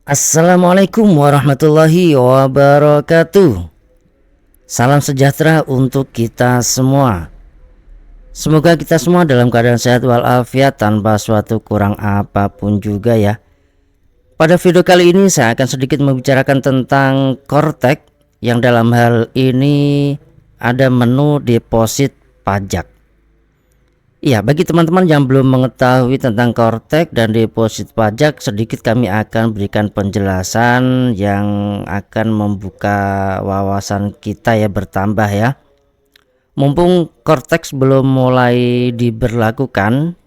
Assalamualaikum warahmatullahi wabarakatuh. Salam sejahtera untuk kita semua. Semoga kita semua dalam keadaan sehat walafiat tanpa suatu kurang apapun juga ya. Pada video kali ini saya akan sedikit membicarakan tentang Kortek, yang dalam hal ini ada menu deposit pajak. Ya, bagi teman-teman yang belum mengetahui tentang Kortek dan deposit pajak, sedikit kami akan berikan penjelasan yang akan membuka wawasan kita ya, bertambah ya. Mumpung Kortek belum mulai diberlakukan,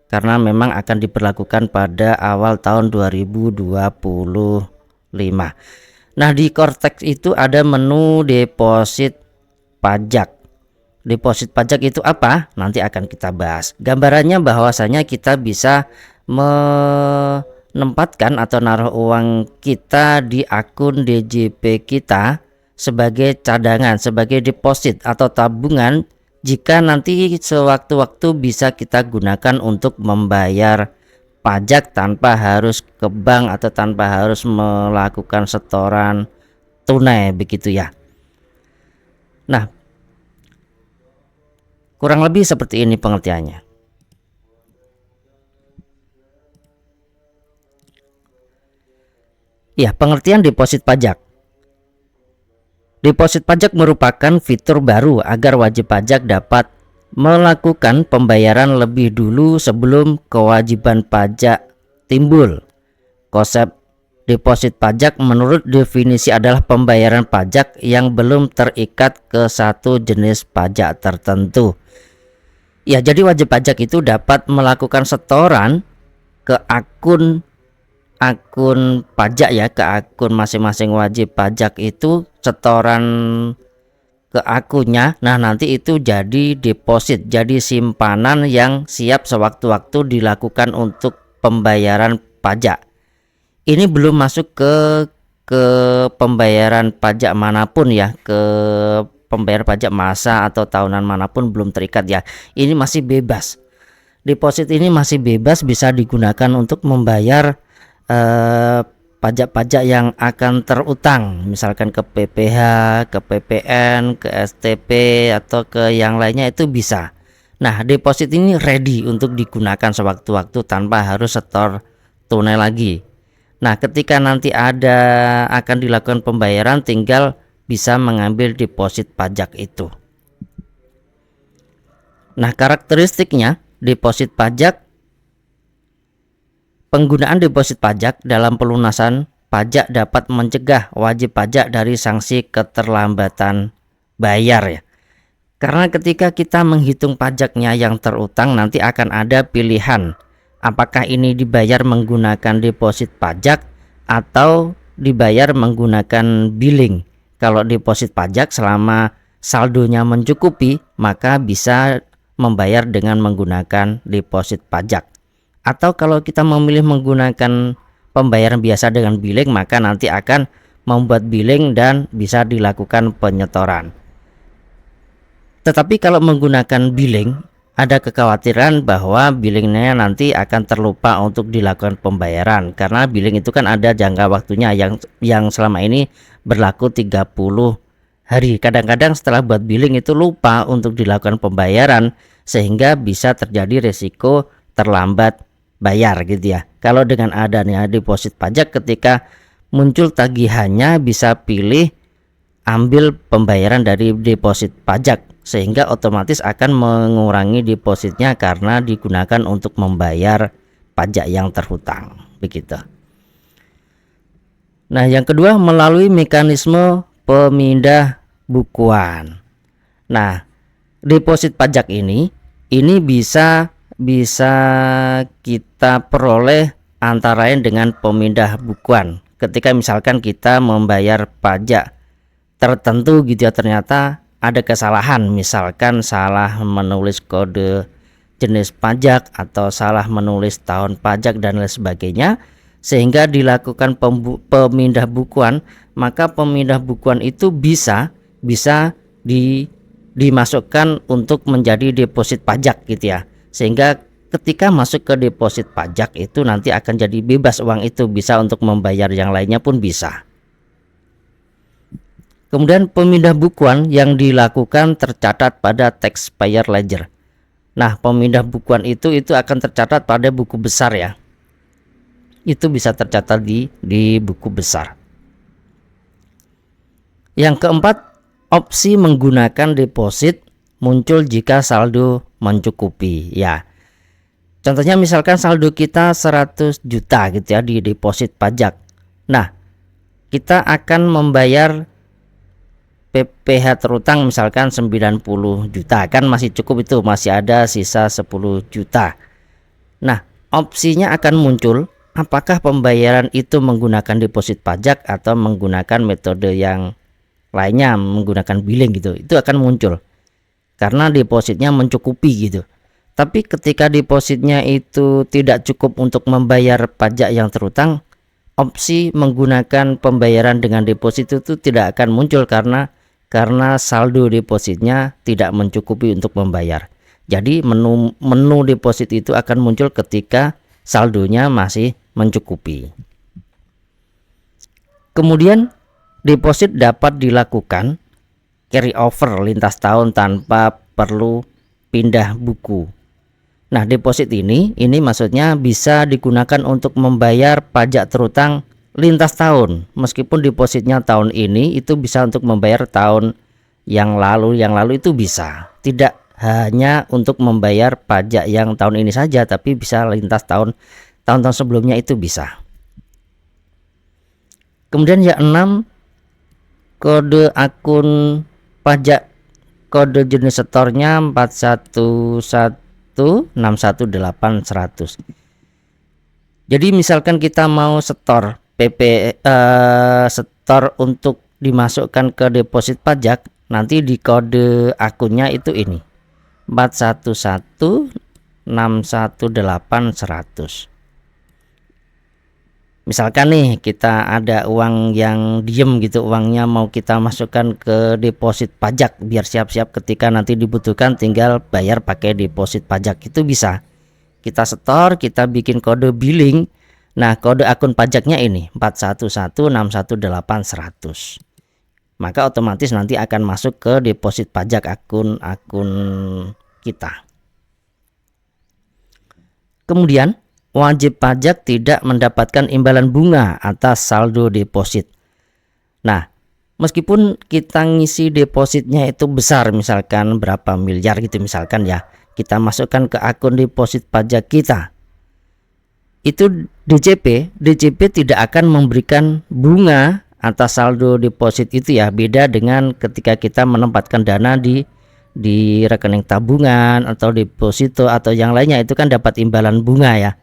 karena memang akan diberlakukan pada awal tahun 2025. Nah, di Kortek itu ada menu deposit pajak. Deposit pajak itu apa? Nanti akan kita bahas. Gambarannya bahwasanya kita bisa menempatkan atau naruh uang kita di akun DJP kita sebagai cadangan, sebagai deposit atau tabungan, jika nanti sewaktu-waktu bisa kita gunakan untuk membayar pajak tanpa harus ke bank atau tanpa harus melakukan setoran tunai, begitu ya. Nah, kurang lebih seperti ini pengertiannya. Ya, pengertian deposit pajak. Deposit pajak merupakan fitur baru agar wajib pajak dapat melakukan pembayaran lebih dulu sebelum kewajiban pajak timbul. Konsep deposit pajak menurut definisi adalah pembayaran pajak yang belum terikat ke satu jenis pajak tertentu. Ya, jadi wajib pajak itu dapat melakukan setoran ke akun pajak ya, ke akun masing-masing wajib pajak itu setoran ke akunnya. Nah, nanti itu jadi deposit, jadi simpanan yang siap sewaktu-waktu dilakukan untuk pembayaran pajak. Ini belum masuk ke pembayaran pajak manapun ya, ke pembayar pajak masa atau tahunan manapun belum terikat ya. Ini masih bebas. Deposit ini masih bebas, bisa digunakan untuk membayar pajak-pajak yang akan terutang, misalkan ke PPh, ke PPN, ke STP atau ke yang lainnya itu bisa. Nah, deposit ini ready untuk digunakan sewaktu-waktu tanpa harus setor tunai lagi. Nah, ketika nanti akan dilakukan pembayaran, tinggal bisa mengambil deposit pajak itu. Nah, karakteristiknya deposit pajak, penggunaan deposit pajak dalam pelunasan pajak dapat mencegah wajib pajak dari sanksi keterlambatan bayar ya. Karena ketika kita menghitung pajaknya yang terutang, nanti akan ada pilihan apakah ini dibayar menggunakan deposit pajak atau dibayar menggunakan billing. Kalau deposit pajak, selama saldonya mencukupi, maka bisa membayar dengan menggunakan deposit pajak. Atau kalau kita memilih menggunakan pembayaran biasa dengan billing, maka nanti akan membuat billing dan bisa dilakukan penyetoran. Tetapi kalau menggunakan billing, ada kekhawatiran bahwa billingnya nanti akan terlupa untuk dilakukan pembayaran, karena billing itu kan ada jangka waktunya yang selama ini berlaku 30 hari. Kadang-kadang setelah buat billing itu lupa untuk dilakukan pembayaran, sehingga bisa terjadi resiko terlambat bayar gitu ya. Kalau dengan adanya deposit pajak, ketika muncul tagihannya bisa pilih ambil pembayaran dari deposit pajak, sehingga otomatis akan mengurangi depositnya karena digunakan untuk membayar pajak yang terhutang, begitu. Nah, yang kedua, melalui mekanisme pemindah bukuan. Nah, deposit pajak ini bisa kita peroleh antara lain dengan pemindah bukuan. Ketika misalkan kita membayar pajak tertentu gitu ya, ternyata ada kesalahan, misalkan salah menulis kode jenis pajak atau salah menulis tahun pajak dan lain sebagainya, sehingga dilakukan pemindah bukuan, maka pemindah bukuan itu bisa dimasukkan untuk menjadi deposit pajak gitu ya, sehingga ketika masuk ke deposit pajak itu nanti akan jadi bebas uang itu, bisa untuk membayar yang lainnya pun bisa. Kemudian pemindah bukuan yang dilakukan tercatat pada taxpayer ledger. Nah, pemindah bukuan itu akan tercatat pada buku besar ya. Itu bisa tercatat di buku besar. Yang keempat, opsi menggunakan deposit muncul jika saldo mencukupi ya. Contohnya misalkan saldo kita 100 juta gitu ya di deposit pajak. Nah, kita akan membayar PPh terutang misalkan 90 juta, kan masih cukup itu, masih ada sisa 10 juta. Nah, opsinya akan muncul apakah pembayaran itu menggunakan deposit pajak atau menggunakan metode yang lainnya, menggunakan billing gitu. Itu akan muncul karena depositnya mencukupi gitu. Tapi ketika depositnya itu tidak cukup untuk membayar pajak yang terutang, opsi menggunakan pembayaran dengan deposit itu tidak akan muncul karena saldo depositnya tidak mencukupi untuk membayar. Jadi menu deposit itu akan muncul ketika saldonya masih mencukupi. Kemudian deposit dapat dilakukan carry over lintas tahun tanpa perlu pindah buku. Nah, deposit ini maksudnya bisa digunakan untuk membayar pajak terutang lintas tahun. Meskipun depositnya tahun ini, itu bisa untuk membayar tahun yang lalu itu bisa. Tidak hanya untuk membayar pajak yang tahun ini saja, tapi bisa lintas tahun-tahun sebelumnya itu bisa. Kemudian yang 6, kode akun pajak, kode jenis setornya 411616800. Jadi misalkan kita mau setor setor untuk dimasukkan ke deposit pajak, nanti di kode akunnya itu ini 411616800. Misalkan nih kita ada uang yang diem gitu, uangnya mau kita masukkan ke deposit pajak biar siap-siap ketika nanti dibutuhkan tinggal bayar pakai deposit pajak, itu bisa. Kita setor, kita bikin kode billing. Nah, kode akun pajaknya ini 411616800. Maka otomatis nanti akan masuk ke deposit pajak akun kita. Kemudian wajib pajak tidak mendapatkan imbalan bunga atas saldo deposit. Nah, meskipun kita ngisi depositnya itu besar, misalkan berapa miliar gitu misalkan ya, kita masukkan ke akun deposit pajak kita, itu DJP tidak akan memberikan bunga atas saldo deposit itu ya. Beda dengan ketika kita menempatkan dana di rekening tabungan atau deposito atau yang lainnya, itu kan dapat imbalan bunga ya.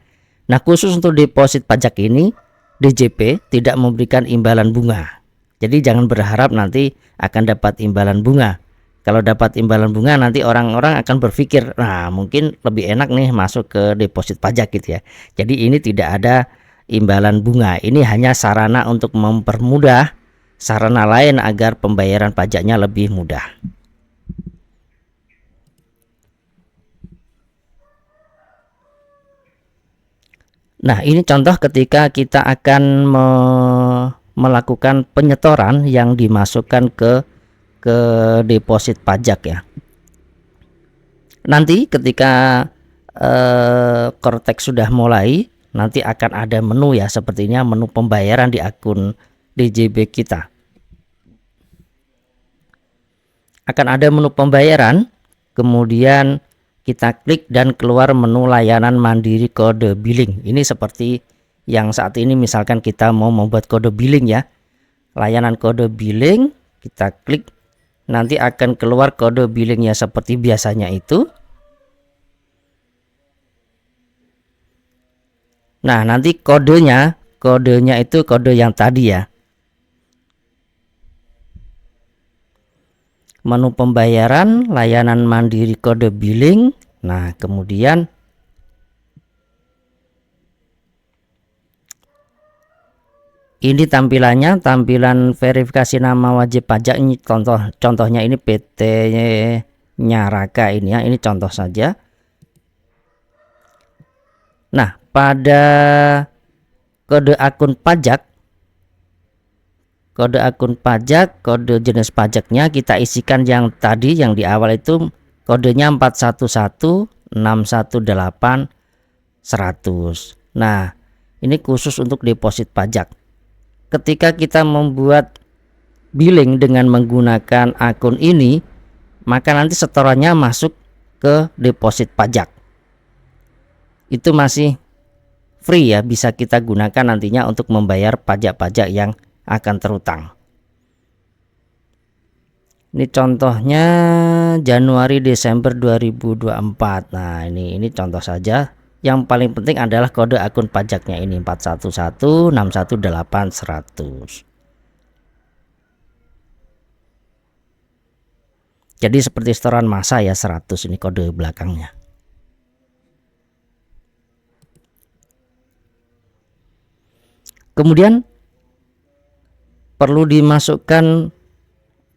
Nah, khusus untuk deposit pajak ini DJP tidak memberikan imbalan bunga. Jadi jangan berharap nanti akan dapat imbalan bunga. Kalau dapat imbalan bunga nanti orang-orang akan berpikir, nah mungkin lebih enak nih masuk ke deposit pajak gitu ya. Jadi ini tidak ada imbalan bunga. Ini hanya sarana untuk mempermudah sarana lain agar pembayaran pajaknya lebih mudah. Nah, ini contoh ketika kita akan melakukan penyetoran yang dimasukkan ke deposit pajak ya. Nanti ketika Cortex sudah mulai, nanti akan ada menu ya, sepertinya menu pembayaran di akun DJB kita. Akan ada menu pembayaran, kemudian kita klik dan keluar menu layanan mandiri kode billing. Ini seperti yang saat ini misalkan kita mau membuat kode billing ya. Layanan kode billing, kita klik, nanti akan keluar kode billingnya seperti biasanya itu. Nah, nanti kodenya itu kode yang tadi ya. Menu pembayaran, layanan mandiri kode billing. Nah, kemudian ini tampilannya, tampilan verifikasi nama wajib pajak. Ini contohnya ini PT-nya Raka ini ya, ini contoh saja. Nah, pada kode akun pajak, kode jenis pajaknya kita isikan yang tadi yang di awal itu kodenya 411618 100. Nah, ini khusus untuk deposit pajak. Ketika kita membuat billing dengan menggunakan akun ini, maka nanti setorannya masuk ke deposit pajak. Itu masih free ya, bisa kita gunakan nantinya untuk membayar pajak-pajak yang akan terutang. Ini contohnya Januari Desember 2024. Nah, ini contoh saja. Yang paling penting adalah kode akun pajaknya ini 411618 100. Jadi seperti setoran masa ya, 100 ini kode belakangnya. Kemudian perlu dimasukkan,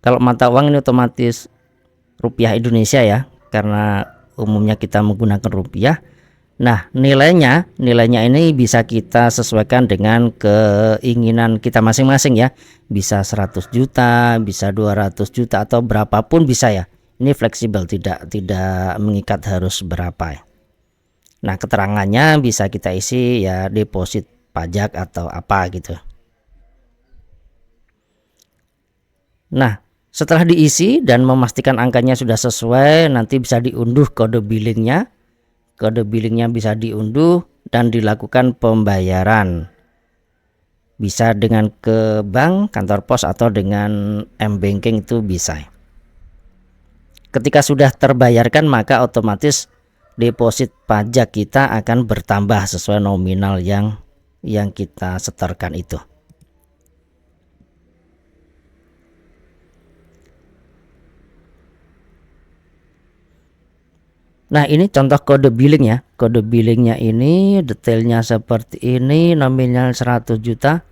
kalau mata uang ini otomatis rupiah Indonesia ya, karena umumnya kita menggunakan rupiah. Nah, nilainya ini bisa kita sesuaikan dengan keinginan kita masing-masing ya. Bisa 100 juta, bisa 200 juta atau berapapun bisa ya. Ini fleksibel, tidak mengikat harus berapa ya. Nah, keterangannya bisa kita isi ya, deposit pajak atau apa gitu. Nah, setelah diisi dan memastikan angkanya sudah sesuai, nanti bisa diunduh kode billingnya. Kode billingnya bisa diunduh dan dilakukan pembayaran. Bisa dengan ke bank, kantor pos, atau dengan m-banking itu bisa. Ketika sudah terbayarkan, maka otomatis deposit pajak kita akan bertambah sesuai nominal yang kita setorkan itu. Nah, ini contoh kode billing ya. Kode billingnya ini detailnya seperti ini, nominal 100 juta.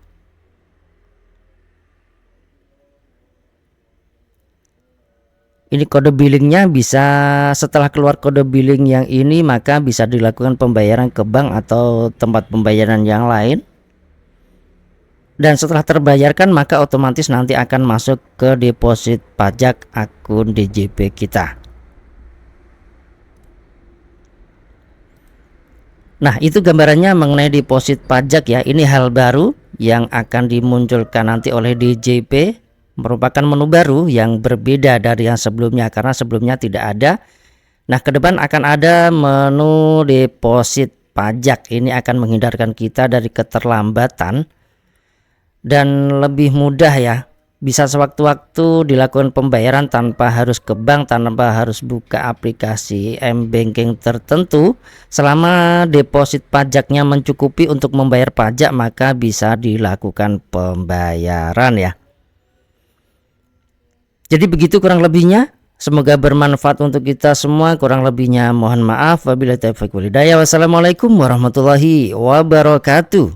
Ini kode billingnya bisa, setelah keluar kode billing yang ini maka bisa dilakukan pembayaran ke bank atau tempat pembayaran yang lain. Dan setelah terbayarkan maka otomatis nanti akan masuk ke deposit pajak akun DJP kita. Nah, itu gambarannya mengenai deposit pajak ya. Ini hal baru yang akan dimunculkan nanti oleh DJP, merupakan menu baru yang berbeda dari yang sebelumnya karena sebelumnya tidak ada. Nah, ke depan akan ada menu deposit pajak. Ini akan menghindarkan kita dari keterlambatan dan lebih mudah ya. Bisa sewaktu-waktu dilakukan pembayaran tanpa harus ke bank, tanpa harus buka aplikasi m-banking tertentu. Selama deposit pajaknya mencukupi untuk membayar pajak, maka bisa dilakukan pembayaran ya. Jadi begitu kurang lebihnya. Semoga bermanfaat untuk kita semua. Kurang lebihnya mohon maaf. Wabillahi taufiq wal hidayah. Wassalamualaikum warahmatullahi wabarakatuh.